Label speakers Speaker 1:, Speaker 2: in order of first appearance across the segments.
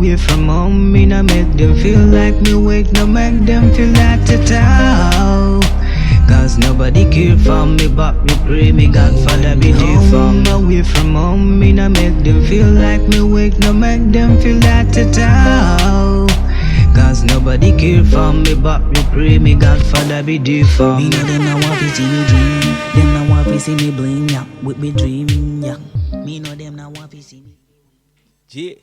Speaker 1: away from home, me no make them feel like me wake, no make them feel that at all. Cause nobody care for me, but me pray me Godfather be there for me. Away from home, me no make them feel like me wake, no make them feel that at all. Cause nobody care for me, but me pray me Godfather be there for me.
Speaker 2: Me know them now want to see me dream, them now want to see me bling, yeah, with me dream, yeah. Me know them now want to see me.
Speaker 3: Yeah.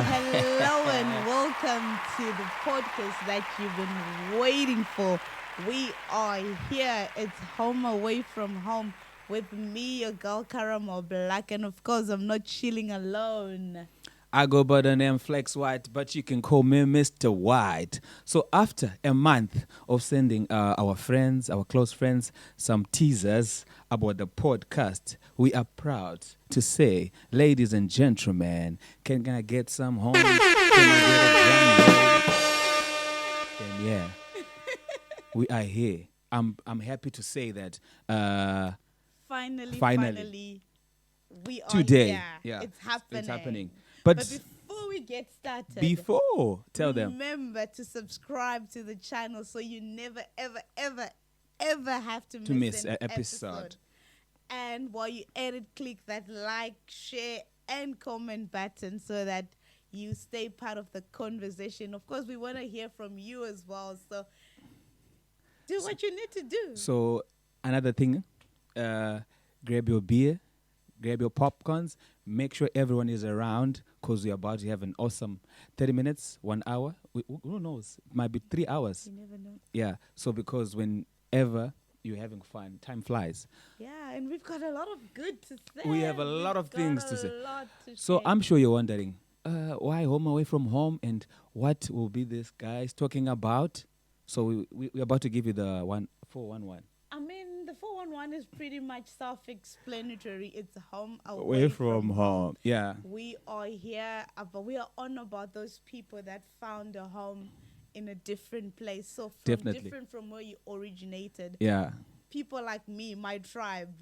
Speaker 4: Hello, and welcome to the podcast that you've been waiting for. We are here. It's Home Away from Home with me, your girl Caramel Black, and of course, I'm not chilling alone.
Speaker 3: I go by the name Flexx White, but you can call me Mr. White. So after a month of sending our friends, our close friends, some teasers about the podcast, we are proud to say, ladies and gentlemen, can I get some home? Can I get a drum roll? Then yeah, we are here. I'm happy to say that
Speaker 4: Finally, we are
Speaker 3: today,
Speaker 4: here.
Speaker 3: yeah,
Speaker 4: It's happening.
Speaker 3: It's happening.
Speaker 4: But before we get started,
Speaker 3: tell them.
Speaker 4: Remember to subscribe to the channel so you never, ever have to miss an episode. And while you edit, click that like, share, and comment button so that you stay part of the conversation. Of course, we want to hear from you as well. So do what you need to do.
Speaker 3: So another thing, grab your beer, grab your popcorns, make sure everyone is around because we're about to have an awesome 30 minutes, 1 hour. Who knows? It might be 3 hours.
Speaker 4: You never know.
Speaker 3: Yeah. So because whenever you're having fun, time flies.
Speaker 4: Yeah, and we've got a lot of good to say.
Speaker 3: We have a lot of things to say. So
Speaker 4: say.
Speaker 3: I'm sure you're wondering, why Home Away from Home and what will be this guys talking about? So we're about to give you the 411.
Speaker 4: I mean, the 411 is pretty much self-explanatory. It's home
Speaker 3: Away from home. Yeah.
Speaker 4: We are here, but we are on about those people that found a home in a different place. So different from where you originated.
Speaker 3: Yeah.
Speaker 4: People like me, my tribe,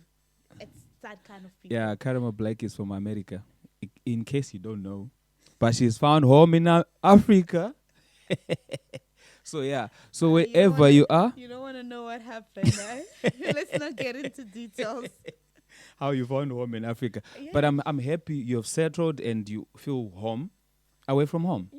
Speaker 4: it's that kind of people.
Speaker 3: Yeah, Caramel Black is from America, in case you don't know. But she's found home in Africa. So yeah, so wherever you are.
Speaker 4: You don't want to know what happened, right? Let's not get into details.
Speaker 3: How you found home in Africa.
Speaker 4: Yeah.
Speaker 3: But I'm happy you've settled and you feel home, away from home.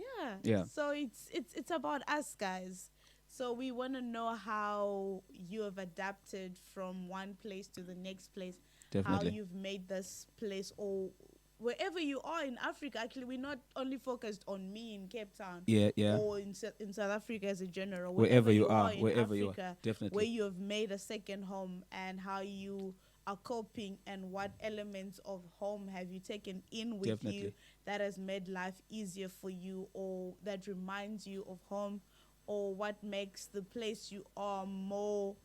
Speaker 3: Yeah.
Speaker 4: So it's about us, guys. So we want to know how you have adapted from one place to the next place.
Speaker 3: Definitely.
Speaker 4: How you've made this place, or wherever you are in Africa. Actually, we're not only focused on me in Cape Town.
Speaker 3: Yeah.
Speaker 4: Or in South Africa as a general.
Speaker 3: Wherever you are,
Speaker 4: in
Speaker 3: wherever
Speaker 4: Africa,
Speaker 3: you are, definitely.
Speaker 4: Where you have made a second home and how you are coping and what elements of home have you taken in with you that has made life easier for you, or that reminds you of home, or what makes the place you are more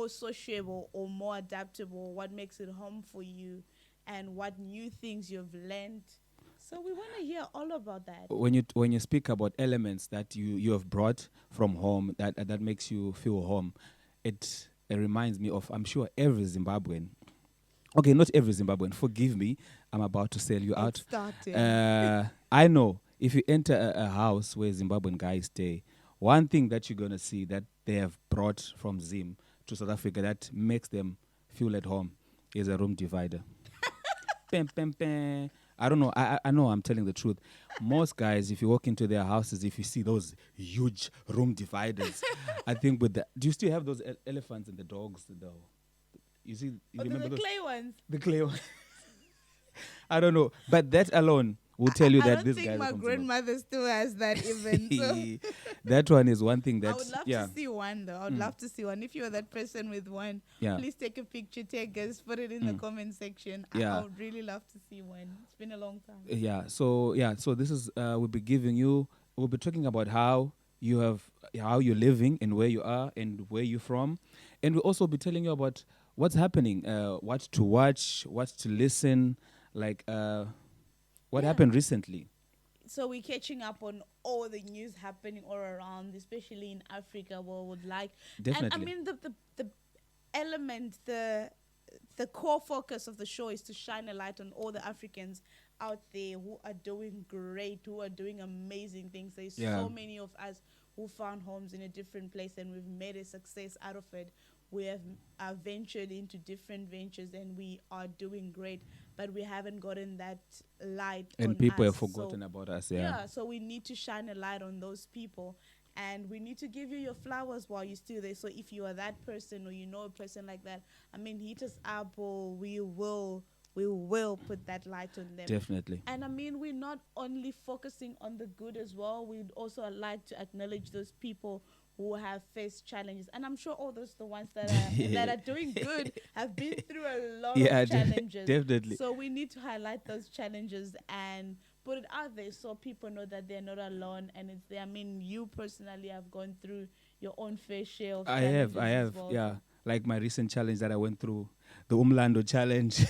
Speaker 4: sociable or more adaptable, what makes it home for you, and what new things you've learned. So we want to hear all about that.
Speaker 3: When you speak about elements that you have brought from home that makes you feel home, it reminds me of, I'm sure, every Zimbabwean. Okay, not every Zimbabwean. Forgive me. I'm about to sell you out. I know if you enter a house where Zimbabwean guys stay, one thing that you're going to see that they have brought from Zim to South Africa that makes them feel at home is a room divider. Pam, pam, pam. I don't know. I know I'm telling the truth. Most guys, if you walk into their houses, if you see those huge room dividers, I think do you still have those elephants and the dogs? You see, you remember
Speaker 4: the
Speaker 3: those?
Speaker 4: clay ones.
Speaker 3: The clay ones. I don't know. But that alone will tell you that this guy.
Speaker 4: I don't think my grandmother still has that even. So.
Speaker 3: That one is one thing that.
Speaker 4: I would love to see one though. I would love to see one. If you're that person with one, please take a picture, tag us, put it in the comment section. I would really love to see one. It's been a long time.
Speaker 3: So this is we'll be talking about how you're living and where you are and where you're from, and we'll also be telling you about what's happening, what to watch, what to listen, like what happened recently.
Speaker 4: So we're catching up on all the news happening all around, especially in Africa. What would like,
Speaker 3: definitely.
Speaker 4: And I mean the element, the the core focus of the show is to shine a light on all the Africans out there who are doing great, who are doing amazing things. There's so many of us who found homes in a different place and we've made a success out of it. We have ventured into different ventures and we are doing great, but we haven't gotten that light
Speaker 3: and
Speaker 4: on
Speaker 3: people
Speaker 4: us.
Speaker 3: have forgotten about us.
Speaker 4: So we need to shine a light on those people, and we need to give you your flowers while you're still there. So if you are that person or you know a person like that, I mean, hit us up, or we will put that light on them.
Speaker 3: Definitely.
Speaker 4: And I mean, we're not only focusing on the good as well. We'd also like to acknowledge those people who have faced challenges. And I'm sure all those the ones that are that are doing good have been through a lot of challenges.
Speaker 3: Definitely.
Speaker 4: So we need to highlight those challenges and put it out there so people know that they're not alone and it's there. I mean, you personally have gone through your own fair share of challenges. I have, well.
Speaker 3: Yeah. Like my recent challenge that I went through, the Umlando challenge.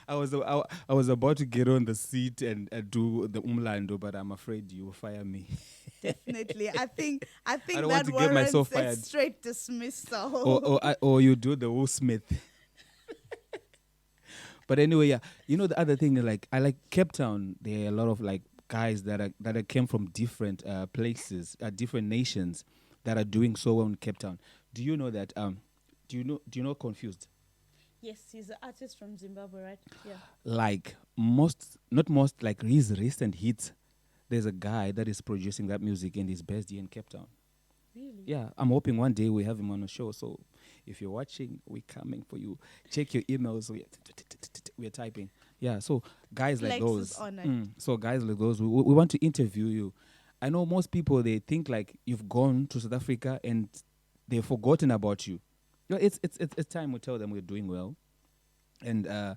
Speaker 3: I was about to get on the seat and do the Umlando, but I'm afraid you will fire me.
Speaker 4: Definitely. I think
Speaker 3: I don't
Speaker 4: that
Speaker 3: want to get myself
Speaker 4: warrants
Speaker 3: fired.
Speaker 4: Straight dismissal.
Speaker 3: Or you do the Will Smith. But anyway, yeah. You know, the other thing is, like, I like Cape Town. There are a lot of like guys that came from different places, different nations that are doing so well in Cape Town. Do you know that? Do you know Confused?
Speaker 4: Yes, he's an artist from Zimbabwe, right? Yeah.
Speaker 3: Like like his recent hits. There's a guy that is producing that music and he's based here in Cape Town.
Speaker 4: Really?
Speaker 3: Yeah, I'm hoping one day we have him on a show. So if you're watching, we're coming for you. Check your emails. We're typing. Yeah, so guys like
Speaker 4: Flexx
Speaker 3: those.
Speaker 4: is honored.
Speaker 3: So guys like those, we want to interview you. I know most people, they think like you've gone to South Africa and they've forgotten about you. You know, it's time we tell them we're doing well. And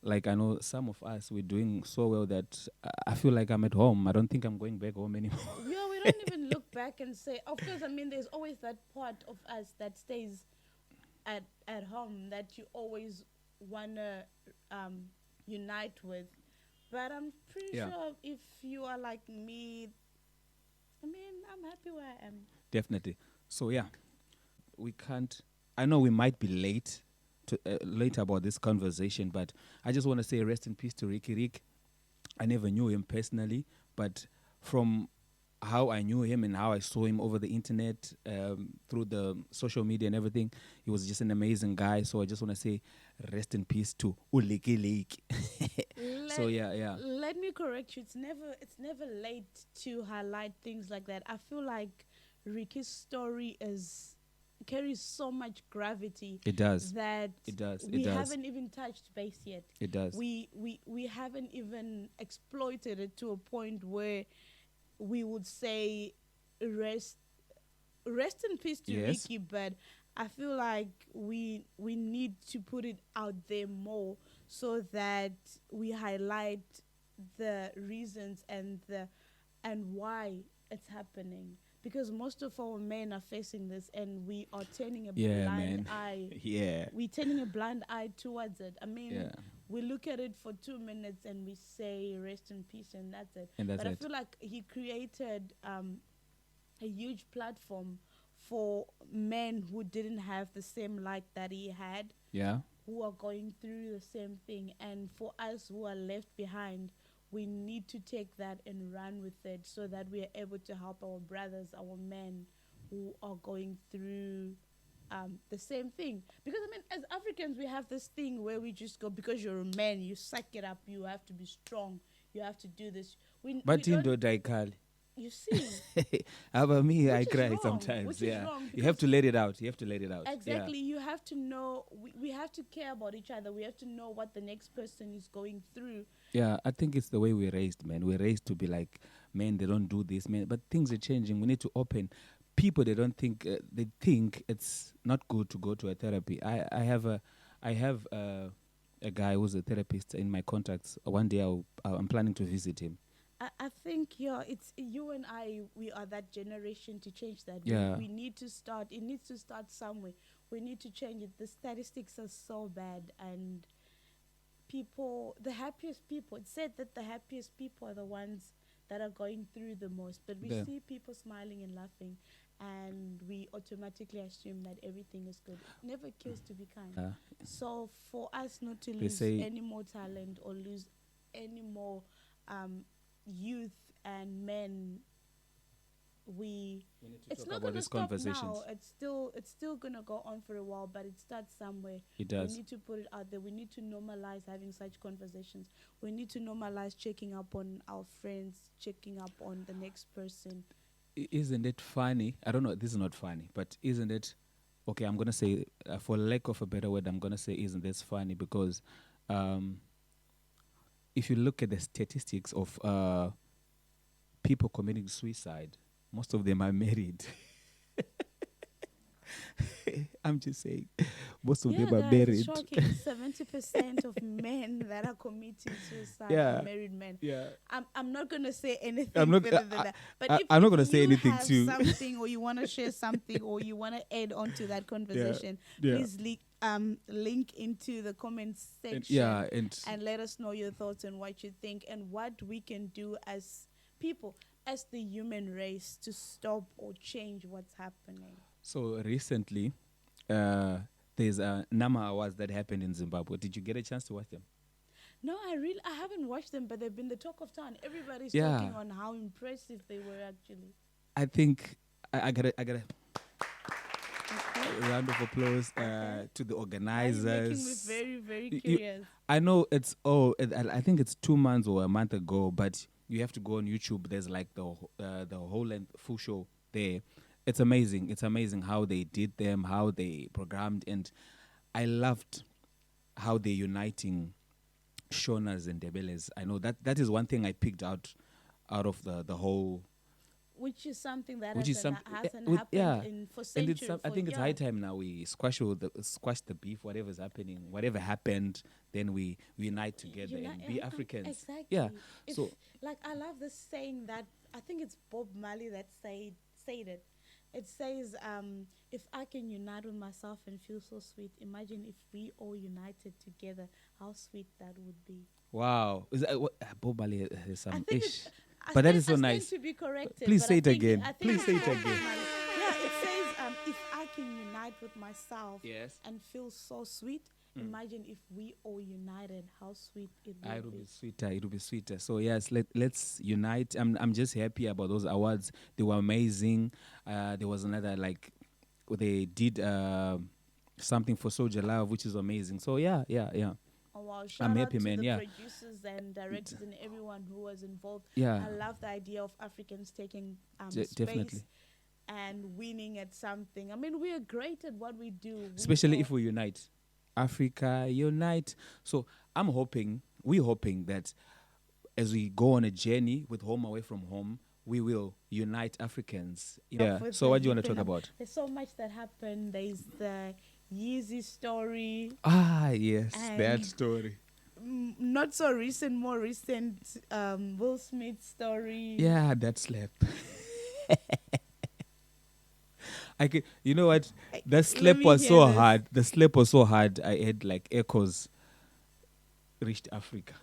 Speaker 3: like I know some of us, we're doing so well that I feel like I'm at home. I don't think I'm going back home anymore.
Speaker 4: Yeah, we don't even look back and say, of course, I mean, there's always that part of us that stays at home that you always want to unite with. But I'm pretty sure if you are like me, I mean, I'm happy where I am.
Speaker 3: Definitely. So, yeah, we can't, I know we might be late about this conversation, but I just want to say rest in peace to Ricky Rick. I never knew him personally, but from how I knew him and how I saw him over the internet, through the social media and everything, he was just an amazing guy. So I just want to say rest in peace to Uliki Lake. So yeah.
Speaker 4: Let me correct you. It's never late to highlight things like that. I feel like Ricky's story carries so much gravity.
Speaker 3: It does.
Speaker 4: We haven't even touched base yet.
Speaker 3: It does.
Speaker 4: We haven't even exploited it to a point where we would say rest in peace to Ricky, but I feel like we need to put it out there more so that we highlight the reasons and why it's happening. Because most of our men are facing this and we are turning a blind eye.
Speaker 3: Yeah.
Speaker 4: We're turning a blind eye towards it. I mean, we look at it for 2 minutes and we say rest in peace and that's it. I feel like he created a huge platform for men who didn't have the same light that he had.
Speaker 3: Yeah.
Speaker 4: Who are going through the same thing. And for us who are left behind, we need to take that and run with it so that we are able to help our brothers, our men who are going through the same thing. Because, I mean, as Africans, we have this thing where we just go, because you're a man, you suck it up, you have to be strong, you have to do this. You see.
Speaker 3: How about me? I cry
Speaker 4: wrong,
Speaker 3: sometimes. Yeah. You have
Speaker 4: have
Speaker 3: to let it out.
Speaker 4: Exactly. You have to know, we have to care about each other. We have to know what the next person is going through.
Speaker 3: Yeah, I think it's the way we're raised, man. We're raised to be like, men, they don't do this, man. But things are changing. We need to open. People, they don't think, they think it's not good to go to a therapy. I have a guy who's a therapist in my contacts. One day I'm planning to visit him.
Speaker 4: I think, it's you and I, we are that generation to change that.
Speaker 3: Yeah.
Speaker 4: We need to start. It needs to start somewhere. We need to change it. The statistics are so bad and the happiest people, it's said that the happiest people are the ones that are going through the most. But we see people smiling and laughing. and we automatically assume that everything is good. It never kills to be kind. So for us not to lose any more talent or lose any more youth and men, we
Speaker 3: need to
Speaker 4: it's
Speaker 3: talk
Speaker 4: not
Speaker 3: about
Speaker 4: going to
Speaker 3: these
Speaker 4: stop
Speaker 3: conversations.
Speaker 4: now. It's still going to go on for a while, but it starts somewhere.
Speaker 3: It does.
Speaker 4: We need to put it out there. We need to normalize having such conversations. We need to normalize checking up on our friends, checking up on the next person.
Speaker 3: Isn't it funny? I don't know, this is not funny, but isn't it, okay, I'm going to say, for lack of a better word, I'm going to say isn't this funny, because if you look at the statistics of people committing suicide, most of them are married. I'm just saying, most of them are married.
Speaker 4: It's shocking. 70% of men that are committing suicide are married men.
Speaker 3: Yeah.
Speaker 4: I'm not going to say anything further than that. But if
Speaker 3: I'm not going to say anything
Speaker 4: have
Speaker 3: too.
Speaker 4: something, or you want to share something, or you want to add on to that conversation, please link into the comments section and let us know your thoughts and what you think and what we can do as people, as the human race, to stop or change what's happening.
Speaker 3: So recently, there's a NAMA Awards that happened in Zimbabwe. Did you get a chance to watch them?
Speaker 4: No, I haven't watched them, but they've been the talk of town. Everybody's talking on how impressive they were actually.
Speaker 3: I think I got a round of applause to the organizers.
Speaker 4: You're making me very, very curious.
Speaker 3: I know I think it's 2 months or a month ago, but you have to go on YouTube. There's like the whole length full show there. It's amazing. It's amazing how they did them, how they programmed, and I loved how they're uniting Shonas and Debeles. I know that is one thing I picked out of the whole.
Speaker 4: Which is something that hasn't happened for centuries.
Speaker 3: I think it's high time now we squash the beef, whatever's happening, whatever happened, then we unite together and be Africans.
Speaker 4: Exactly.
Speaker 3: Yeah.
Speaker 4: So like I love this saying that I think it's Bob Marley that said it. It says, if I can unite with myself and feel so sweet, imagine if we all united together, how sweet that would be.
Speaker 3: Wow. Is that what Bob Marley has some ish?
Speaker 4: But
Speaker 3: that is so nice.
Speaker 4: To be corrected,
Speaker 3: please say it again.
Speaker 4: Please say it again. Yeah, it says, if I can unite with myself and feel so sweet, imagine if we all united, how sweet it would be.
Speaker 3: It would be sweeter. It would be sweeter. So yes, let's unite. I'm just happy about those awards. They were amazing. There was another they did something for Soldier Love, which is amazing. So yeah.
Speaker 4: Oh, wow. Shout
Speaker 3: I'm
Speaker 4: out
Speaker 3: happy,
Speaker 4: to
Speaker 3: man.
Speaker 4: the
Speaker 3: Yeah.
Speaker 4: producers and directors and everyone who was involved.
Speaker 3: Yeah.
Speaker 4: I love the idea of Africans taking space
Speaker 3: definitely
Speaker 4: and winning at something. I mean, we are great at what we do.
Speaker 3: Especially if we unite. Africa, unite. So we're hoping that as we go on a journey with Home Away from Home, we will unite Africans. Yeah. So what do you want to talk about?
Speaker 4: There's so much that happened. There's the Yeezy story.
Speaker 3: Ah, yes, that story.
Speaker 4: Not so recent, more recent, Will Smith story.
Speaker 3: Yeah, that slap. You know what? The slap was so hard. The slap was so hard. I had echoes reached Africa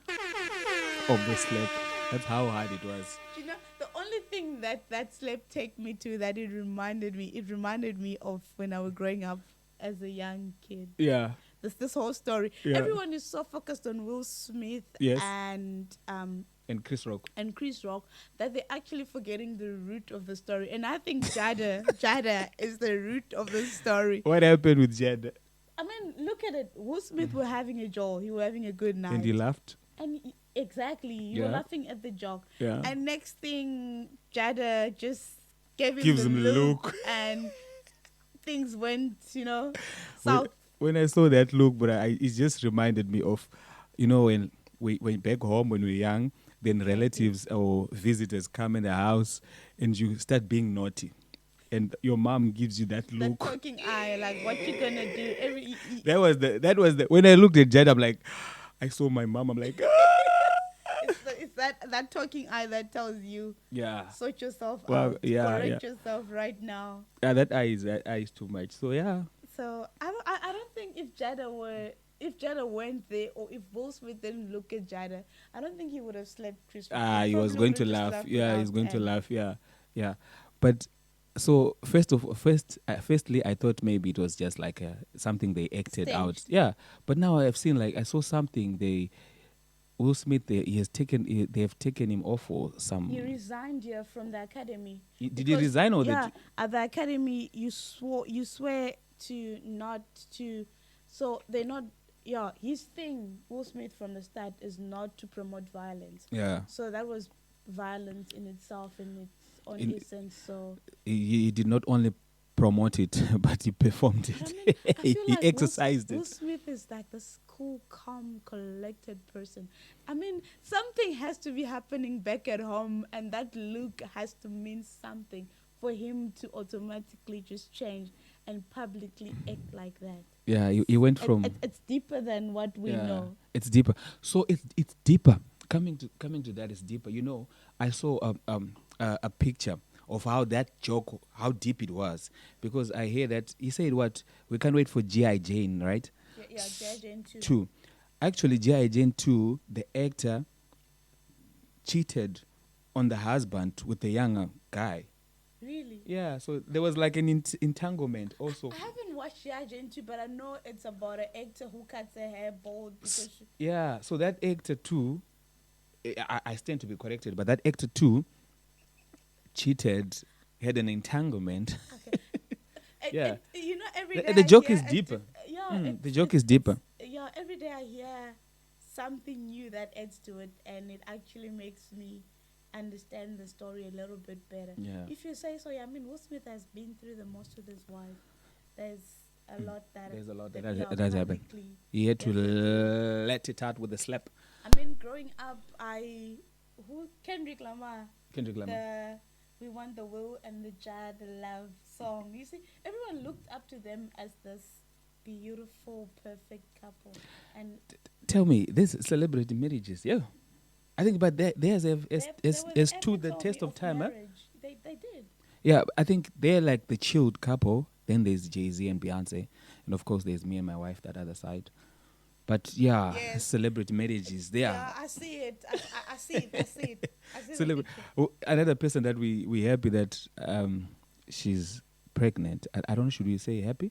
Speaker 3: of the slap. That's how hard it was.
Speaker 4: You know, the only thing that slap take me to, that it reminded me of when I was growing up as a young kid.
Speaker 3: Yeah.
Speaker 4: This whole story. Yeah. Everyone is so focused on Will Smith and
Speaker 3: Chris Rock.
Speaker 4: That they're actually forgetting the root of the story. And I think Jada is the root of the story.
Speaker 3: What happened with Jada?
Speaker 4: I mean, look at it. Will Smith were having a joke. He was having a good night.
Speaker 3: And he laughed?
Speaker 4: And exactly. You were laughing at the joke.
Speaker 3: Yeah.
Speaker 4: And next thing, Jada just
Speaker 3: gives him the look.
Speaker 4: And things went, south.
Speaker 3: When I saw that look, but it just reminded me of, when we back home when we were young, then relatives or visitors come in the house and you start being naughty. And your mom gives you that look.
Speaker 4: That talking eye, like, what you gonna do?
Speaker 3: That was the when I looked at Jed, I'm like, I saw my mom, I'm like,
Speaker 4: It's that talking eye that tells you, sort yourself out, correct yourself right now.
Speaker 3: Yeah, that eye is too much. So yeah.
Speaker 4: So I don't think if Jada went there, or if Will Smith didn't look at Jada, I don't think he would have slapped Chris Rock.
Speaker 3: He was going to laugh. Yeah, he's going to laugh. Yeah. But So firstly, I thought maybe it was just like something they acted out.
Speaker 4: Staged.
Speaker 3: Yeah, but now I've seen I saw something Will Smith they have taken him off for some.
Speaker 4: He resigned here from the academy.
Speaker 3: Did he resign or
Speaker 4: yeah, at the academy you swear to not to, so they're not. Yeah, his thing, Will Smith from the start, is not to promote violence.
Speaker 3: Yeah.
Speaker 4: So that was violence in itself, in its own essence. So
Speaker 3: He did not only promote it, but he performed it.
Speaker 4: I mean, I feel
Speaker 3: He
Speaker 4: like
Speaker 3: exercised
Speaker 4: Will
Speaker 3: it.
Speaker 4: Smith is like this cool, calm, collected person. I mean, something has to be happening back at home, and that look has to mean something for him to automatically just change and publicly act like that.
Speaker 3: Yeah, he went from.
Speaker 4: It's deeper than what we know.
Speaker 3: It's deeper. So it's deeper. Coming to that is deeper. You know, I saw a picture of how that joke, how deep it was, because I hear that he said what we can't wait for G.I. Jane, right?
Speaker 4: Yeah, G.I. Jane 2.
Speaker 3: 2. Actually, G.I. Jane 2, the actor cheated on the husband with the younger guy.
Speaker 4: Really?
Speaker 3: Yeah, so there was like an entanglement also.
Speaker 4: I haven't watched G.I. Jane 2, but I know it's about an actor who cuts her hair bald because
Speaker 3: Yeah, so that actor too, I stand to be corrected, but that actor too cheated, had an entanglement.
Speaker 4: Okay.
Speaker 3: Yeah.
Speaker 4: You know, every day
Speaker 3: The
Speaker 4: I
Speaker 3: joke
Speaker 4: hear
Speaker 3: is deeper. The joke
Speaker 4: it's-
Speaker 3: is deeper.
Speaker 4: Yeah, every day I hear something new that adds to it, and it actually makes me understand the story a little bit better.
Speaker 3: Yeah.
Speaker 4: If you say so, yeah, I mean, Will Smith has been through the most with his wife. There's a lot that
Speaker 3: Has happened.
Speaker 4: publicly,
Speaker 3: He had to
Speaker 4: definitely.
Speaker 3: let it out with a slap.
Speaker 4: I mean, growing up, Kendrick Lamar,
Speaker 3: Kendrick Lamar.
Speaker 4: the We Want the Will and the Jar, the Love song. You see, everyone looked up to them as this beautiful, perfect couple. And
Speaker 3: Tell me, this celebrity marriages, yeah. I think, but theirs have
Speaker 4: they
Speaker 3: as
Speaker 4: were
Speaker 3: to the
Speaker 4: epitome
Speaker 3: test of time, huh?
Speaker 4: marriage. They did.
Speaker 3: Yeah, I think they're like the chilled couple. Then there's Jay-Z and Beyonce. And of course, there's me and my wife, that other side. But yeah,
Speaker 4: Yes.
Speaker 3: celebrity marriages, they
Speaker 4: Yeah,
Speaker 3: are.
Speaker 4: I see it. I see it. I see it. I see the
Speaker 3: Celebra-
Speaker 4: picture.
Speaker 3: Another person that we happy that she's pregnant. I don't know, should we say happy?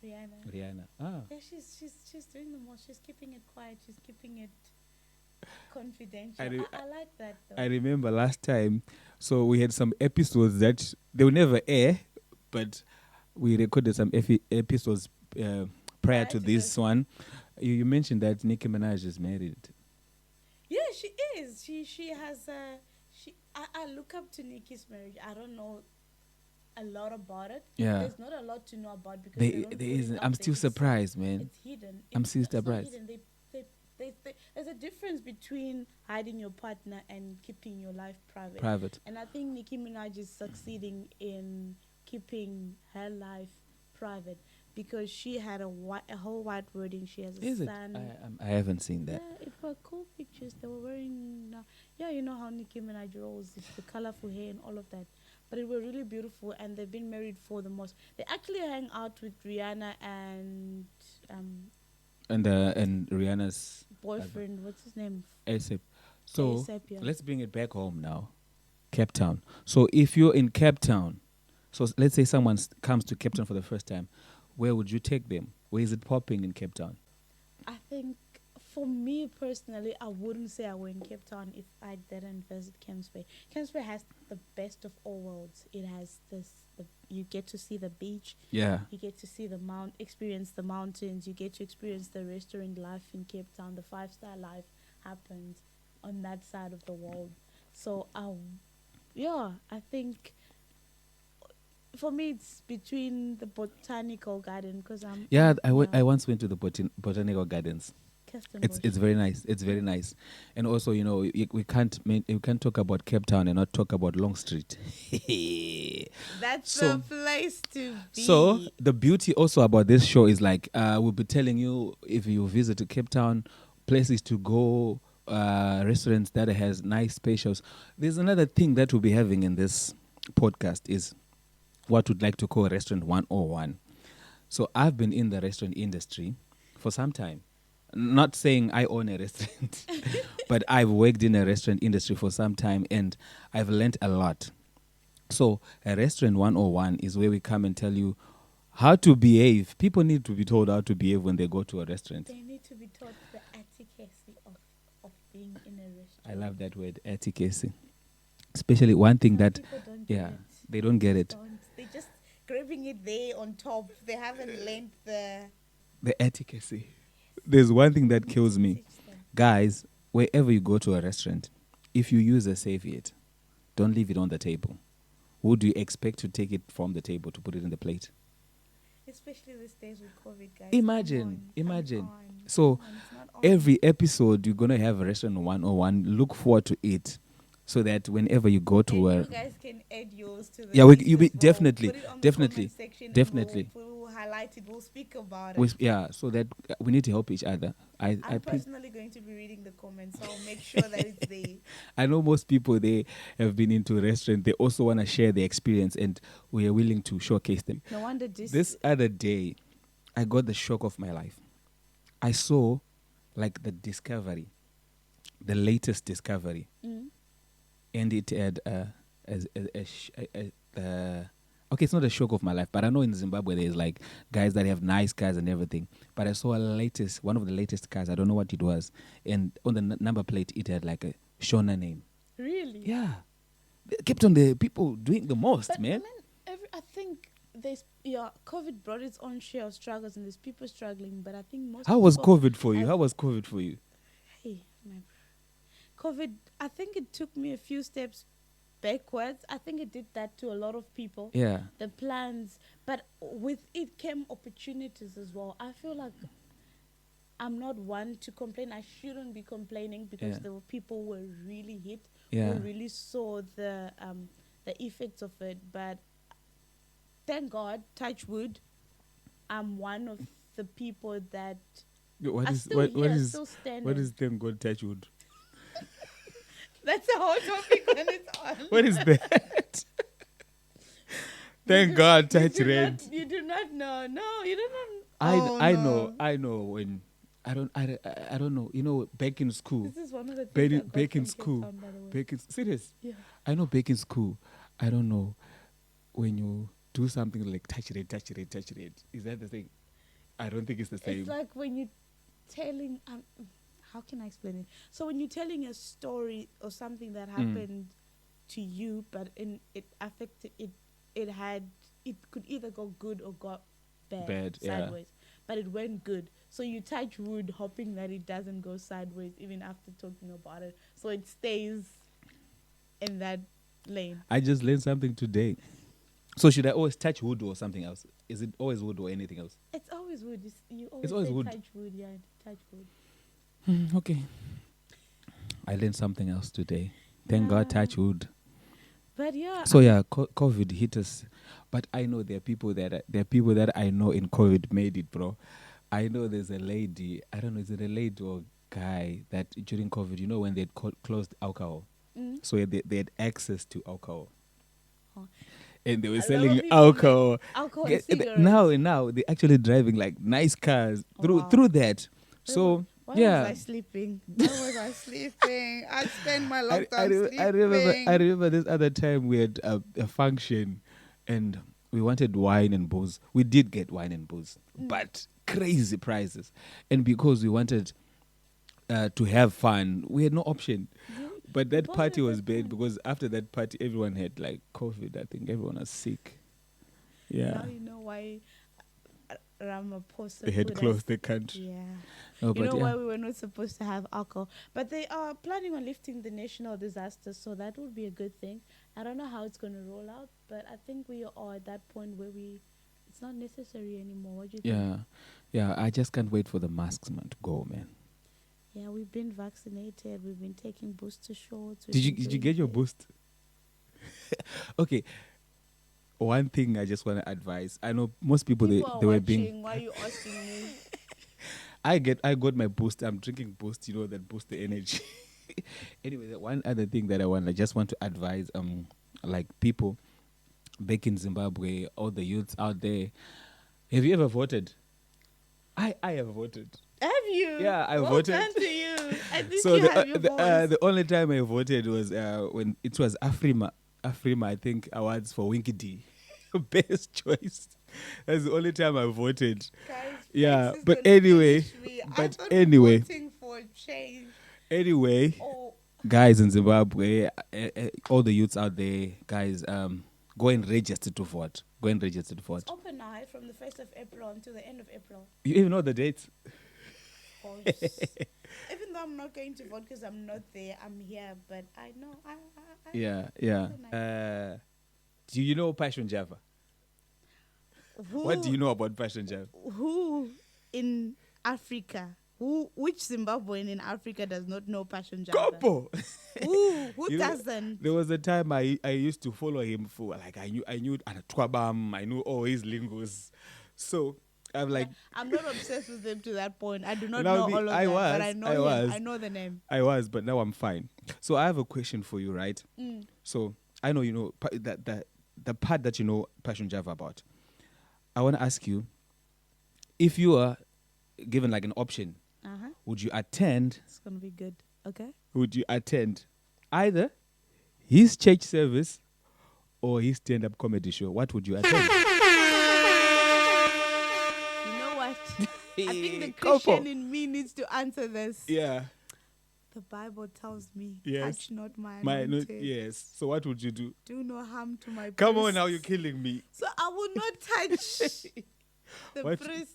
Speaker 3: Rihanna. Ah.
Speaker 4: Yeah, she's doing the most. She's keeping it quiet. She's keeping it confidential.
Speaker 3: I re-
Speaker 4: I like that though.
Speaker 3: I remember last time, so we had some episodes that they will never air, but we recorded some episodes prior to this one. You mentioned that Nicki Minaj is married.
Speaker 4: Yeah, she is. She has a. I look up to Nicki's marriage. I don't know a lot about it.
Speaker 3: Yeah.
Speaker 4: There's not a lot to know about because they don't
Speaker 3: There
Speaker 4: put it
Speaker 3: isn't.
Speaker 4: out
Speaker 3: I'm
Speaker 4: there.
Speaker 3: still surprised, man.
Speaker 4: It's hidden.
Speaker 3: I'm still
Speaker 4: It's not
Speaker 3: surprised.
Speaker 4: hidden. There's a difference between hiding your partner and keeping your life private.
Speaker 3: Private.
Speaker 4: And I think Nicki Minaj is succeeding in keeping her life private because she had a whole white wedding. She has a
Speaker 3: Is it?
Speaker 4: son.
Speaker 3: I haven't seen that.
Speaker 4: Yeah, it were cool pictures. They were wearing, yeah, you know how Nicki Minaj rolls, it's the colorful hair and all of that. But it were really beautiful, and they've been married for the most. They actually hang out with Rihanna and
Speaker 3: And Rihanna's
Speaker 4: boyfriend. What's his name?
Speaker 3: ASAP. So
Speaker 4: A$AP, yeah.
Speaker 3: let's bring it back home now. Cape Town. So if you're in Cape Town, so let's say someone comes to Cape Town for the first time, where would you take them? Where is it popping in Cape Town?
Speaker 4: I think for me personally, I wouldn't say I were in Cape Town if I didn't visit Camps Bay. Camps Bay has the best of all worlds. It has you get to see the beach.
Speaker 3: Yeah.
Speaker 4: You get to see experience the mountains. You get to experience the restaurant life in Cape Town. The 5-star life happens on that side of the world. So, I think for me it's between the botanical garden because
Speaker 3: I once went to the botanical gardens.
Speaker 4: Kirstenbosch.
Speaker 3: It's very nice. It's very nice, and also we can't talk about Cape Town and not talk about Long Street.
Speaker 4: That's
Speaker 3: So-
Speaker 4: the place to be.
Speaker 3: So the beauty also about this show is like we'll be telling you if you visit Cape Town, places to go, restaurants that has nice specials. There's another thing that we'll be having in this podcast is what we'd like to call Restaurant 101. So I've been in the restaurant industry for some time. Not saying I own a restaurant, but I've worked in a restaurant industry for some time and I've learned a lot. So a restaurant 101 is where we come and tell you how to behave. People need to be told how to behave when they go to a restaurant.
Speaker 4: They need to be taught the etiquette of being in a restaurant.
Speaker 3: I love that word, etiquette. Especially one thing that, they don't get it.
Speaker 4: They're just grabbing it there on top. They haven't learned
Speaker 3: the etiquette. There's one thing that kills me. Guys, wherever you go to a restaurant, if you use a serviette, don't leave it on the table. Who do you expect to take it from the table to put it in the plate?
Speaker 4: Especially these days with COVID, guys.
Speaker 3: Imagine. So every episode, you're going to have a restaurant 101. Look forward to it. So that whenever you go to
Speaker 4: you guys can add yours to the
Speaker 3: you be definitely.
Speaker 4: We'll highlight it. We'll speak about it.
Speaker 3: So that we need to help each other.
Speaker 4: I'm personally going to be reading the comments, so I'll make sure that it's there.
Speaker 3: I know most people, they have been into a restaurant. They also want to share their experience, and we are willing to showcase them.
Speaker 4: No wonder
Speaker 3: this other day, I got the shock of my life. I saw like the latest discovery. And it had okay, it's not a shock of my life, but I know in Zimbabwe there's like guys that have nice cars and everything. But I saw one of the latest cars. I don't know what it was, and on the number plate it had like a Shona name.
Speaker 4: Really?
Speaker 3: Yeah, they kept on the people doing the most,
Speaker 4: but
Speaker 3: man.
Speaker 4: I think there's COVID brought its own share of struggles, and there's people struggling. But I think most.
Speaker 3: How was COVID for you?
Speaker 4: Hey, my. COVID, I think it took me a few steps backwards. I think it did that to a lot of people.
Speaker 3: Yeah.
Speaker 4: The plans, but with it came opportunities as well. I feel like I'm not one to complain. I shouldn't be complaining because there were people who were really hit, who really saw the effects of it. But thank God, touch wood, I'm one of the people that still standing.
Speaker 3: What is thank God, touch wood?
Speaker 4: That's a whole topic on its own.
Speaker 3: What is that? Thank God, touch red.
Speaker 4: You do not know. No, you don't know.
Speaker 3: I know when I don't know. You know, back in school.
Speaker 4: This is one of the things
Speaker 3: back in school. Serious?
Speaker 4: Yeah.
Speaker 3: I know back in school. I don't know when you do something like touch red. Is that the thing? I don't think it's the same.
Speaker 4: It's like when you're telling how can I explain it? So when you're telling a story or something that happened to you, but it affected it could either go good or go bad sideways. But it went good. So you touch wood hoping that it doesn't go sideways even after talking about it. So it stays in that lane.
Speaker 3: I just learned something today. So should I always touch wood or something else? Is it always wood or anything else?
Speaker 4: It's always wood. You always
Speaker 3: it's always
Speaker 4: say
Speaker 3: wood.
Speaker 4: Touch wood, yeah, touch wood.
Speaker 3: Okay. I learned something else today. Thank God, touch wood.
Speaker 4: But yeah.
Speaker 3: So COVID hit us, but I know there are people that I know in COVID made it, bro. I know there's a lady. I don't know, is it a lady or guy that during COVID, you know, when they closed alcohol, so they had access to alcohol.
Speaker 4: Oh.
Speaker 3: And they were selling alcohol.
Speaker 4: Alcohol and cigarettes.
Speaker 3: Now they're actually driving like nice cars through that. So.
Speaker 4: Why was I sleeping? I spent my lockdown sleeping.
Speaker 3: I remember this other time we had a function and we wanted wine and booze. We did get wine and booze, but crazy prices. And because we wanted to have fun, we had no option. But that party was bad because after that party, everyone had like COVID. I think everyone was sick. Yeah.
Speaker 4: Now you know why Ramaphosa
Speaker 3: they had closed the country.
Speaker 4: Yeah.
Speaker 3: No,
Speaker 4: you know why we were not supposed to have alcohol. But they are planning on lifting the national disaster, so that would be a good thing. I don't know how it's going to roll out, but I think we are at that point where it's not necessary anymore. What do you think?
Speaker 3: Yeah, I just can't wait for the masks, man, to go, man.
Speaker 4: Yeah, we've been vaccinated. We've been taking booster shots.
Speaker 3: Did you get your boost? Okay. One thing I just want to advise. I know most people they were being.
Speaker 4: Why are you asking me?
Speaker 3: I got my boost. I'm drinking boost. You know that boost the energy. Anyway, the one other thing that I just want to advise like people back in Zimbabwe, all the youths out there. Have you ever voted? I have voted.
Speaker 4: Have you?
Speaker 3: Yeah, I
Speaker 4: well
Speaker 3: voted.
Speaker 4: Done to you. At least
Speaker 3: so
Speaker 4: you have your voice.
Speaker 3: The only time I voted was when it was Afrima Afrima, I think, awards for Winky D. Best choice. That's the only time I voted.
Speaker 4: Guys,
Speaker 3: Yeah,
Speaker 4: Flexx is
Speaker 3: but
Speaker 4: gonna
Speaker 3: anyway,
Speaker 4: finish me. I
Speaker 3: but
Speaker 4: thought
Speaker 3: anyway.
Speaker 4: voting for change.
Speaker 3: Anyway,
Speaker 4: Oh,
Speaker 3: guys in Zimbabwe, all the youths out there, guys, go and register to vote. Go and register to vote.
Speaker 4: it's open now from the 1st of April until the end of April.
Speaker 3: You even know the dates?
Speaker 4: Even though I'm not going to vote because I'm not there, I'm here. But I know.
Speaker 3: Yeah. Do you know Passion Java? What do you know about Passion Java?
Speaker 4: Who in Africa? Which Zimbabwean in Africa does not know Passion Java?
Speaker 3: Kopo.
Speaker 4: Who
Speaker 3: You know,
Speaker 4: doesn't?
Speaker 3: there was a time I used to follow him for like I knew Twabam, I knew all his lingos. So I'm like,
Speaker 4: I'm not obsessed with him to that point. I do not
Speaker 3: Now
Speaker 4: know
Speaker 3: me-
Speaker 4: all of
Speaker 3: I
Speaker 4: that,
Speaker 3: was,
Speaker 4: but I know
Speaker 3: I
Speaker 4: him.
Speaker 3: was.
Speaker 4: I know the name.
Speaker 3: I was, but now I'm fine. So I have a question for you, right? So I know you know the part that you know Passion Java about. I want to ask you, if you are given like an option, would you attend?
Speaker 4: It's gonna be good. Okay.
Speaker 3: Would you attend either his church service or his stand-up comedy show? What would you attend?
Speaker 4: You know what? I think the
Speaker 3: Go for
Speaker 4: Christian in me needs to answer this.
Speaker 3: Yeah.
Speaker 4: The Bible tells me,
Speaker 3: Yes.
Speaker 4: touch not my
Speaker 3: No,
Speaker 4: anointed.
Speaker 3: yes. So what would you do?
Speaker 4: Do no harm to my
Speaker 3: Come on
Speaker 4: priests.
Speaker 3: now, you're killing me.
Speaker 4: So I will not touch the
Speaker 3: What?
Speaker 4: priest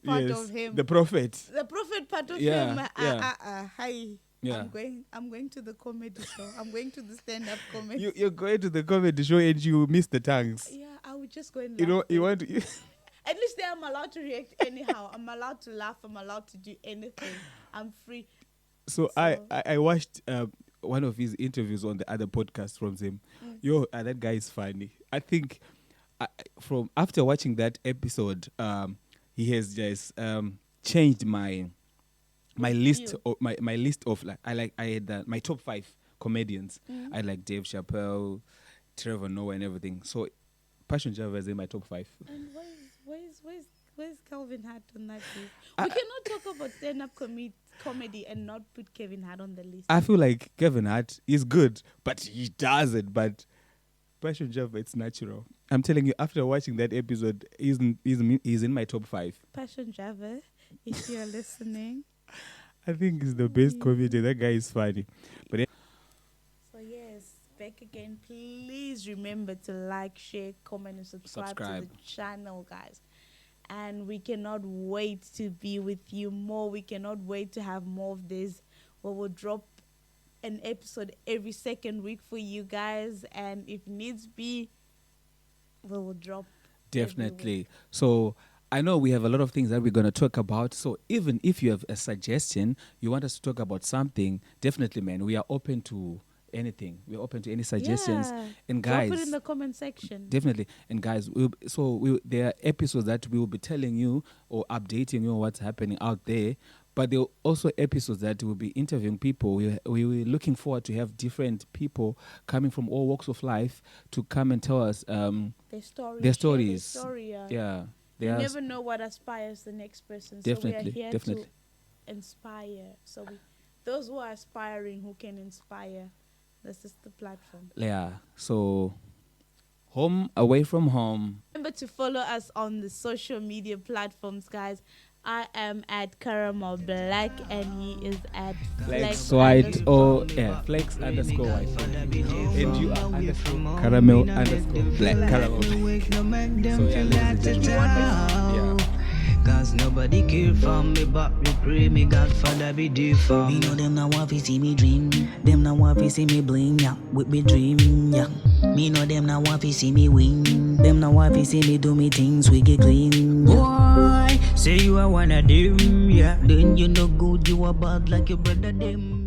Speaker 4: part
Speaker 3: Yes,
Speaker 4: of him.
Speaker 3: the prophet.
Speaker 4: The prophet part of
Speaker 3: Yeah,
Speaker 4: him.
Speaker 3: yeah.
Speaker 4: Hi.
Speaker 3: Yeah.
Speaker 4: I'm going to the comedy show. I'm going to the stand-up comedy.
Speaker 3: You're going to the comedy show and you miss the tongues.
Speaker 4: Yeah, I would just go and laugh.
Speaker 3: You know, you
Speaker 4: there.
Speaker 3: want to.
Speaker 4: At least there I'm allowed to react anyhow. I'm allowed to laugh. I'm allowed to do anything. I'm free.
Speaker 3: So I watched one of his interviews on the other podcast from him. That guy is funny. I think from after watching that episode, he has just changed my list of my list of I had my top 5 comedians. I like Dave Chappelle, Trevor Noah, and everything. So Passion Java is in my top 5.
Speaker 4: And where's Calvin Hart on that list? We cannot talk about stand-up comedy and not put Kevin Hart on the list.
Speaker 3: I feel like Kevin Hart is good, but he does it. But Passion Java, it's natural. I'm telling you, after watching that episode, he's in my top 5.
Speaker 4: Passion Java, if you're listening.
Speaker 3: I think he's the best comedian. That guy is funny. But
Speaker 4: So yes, back again. Please remember to like, share, comment, and subscribe to the channel, guys. And we cannot wait to be with you more. We cannot wait to have more of this. We will drop an episode every second week for you guys. And if needs be, we will drop.
Speaker 3: definitely. So I know we have a lot of things that we're going to talk about. So even if you have a suggestion, you want us to talk about something, definitely, man, we are open to anything. We're open to any suggestions.
Speaker 4: Yeah.
Speaker 3: And guys,
Speaker 4: drop it in the comment section.
Speaker 3: Definitely. And guys, there are episodes that we will be telling you or updating you on what's happening out there. But there are also episodes that we'll be interviewing people. We're looking forward to have different people coming from all walks of life to come and tell us
Speaker 4: their stories.
Speaker 3: their stories.
Speaker 4: Their story,
Speaker 3: Yeah.
Speaker 4: You never know what inspires the next person.
Speaker 3: Definitely,
Speaker 4: So we are here
Speaker 3: definitely.
Speaker 4: to inspire. So those who are aspiring, who can inspire, this is the platform.
Speaker 3: Yeah. So home away from home.
Speaker 4: Remember to follow us on the social media platforms, guys. I am at Caramel Black and he is at
Speaker 3: Flexx White or Flexx _ White. And you are _ Caramel _ Black. Caramel Black. So yeah, ladies and gentlemen. Yeah.
Speaker 1: Cause nobody care for me, but me pray me Godfather be there for
Speaker 2: Me
Speaker 1: me.
Speaker 2: know them now want to see me dream. Them now want to see me bling, yeah, with me dream, yeah. Me know them now want to see me win. Them now want to see me do me things we get clean, yeah.
Speaker 1: Boy, say you are one of them, yeah. Then you no good, you are bad like your brother them.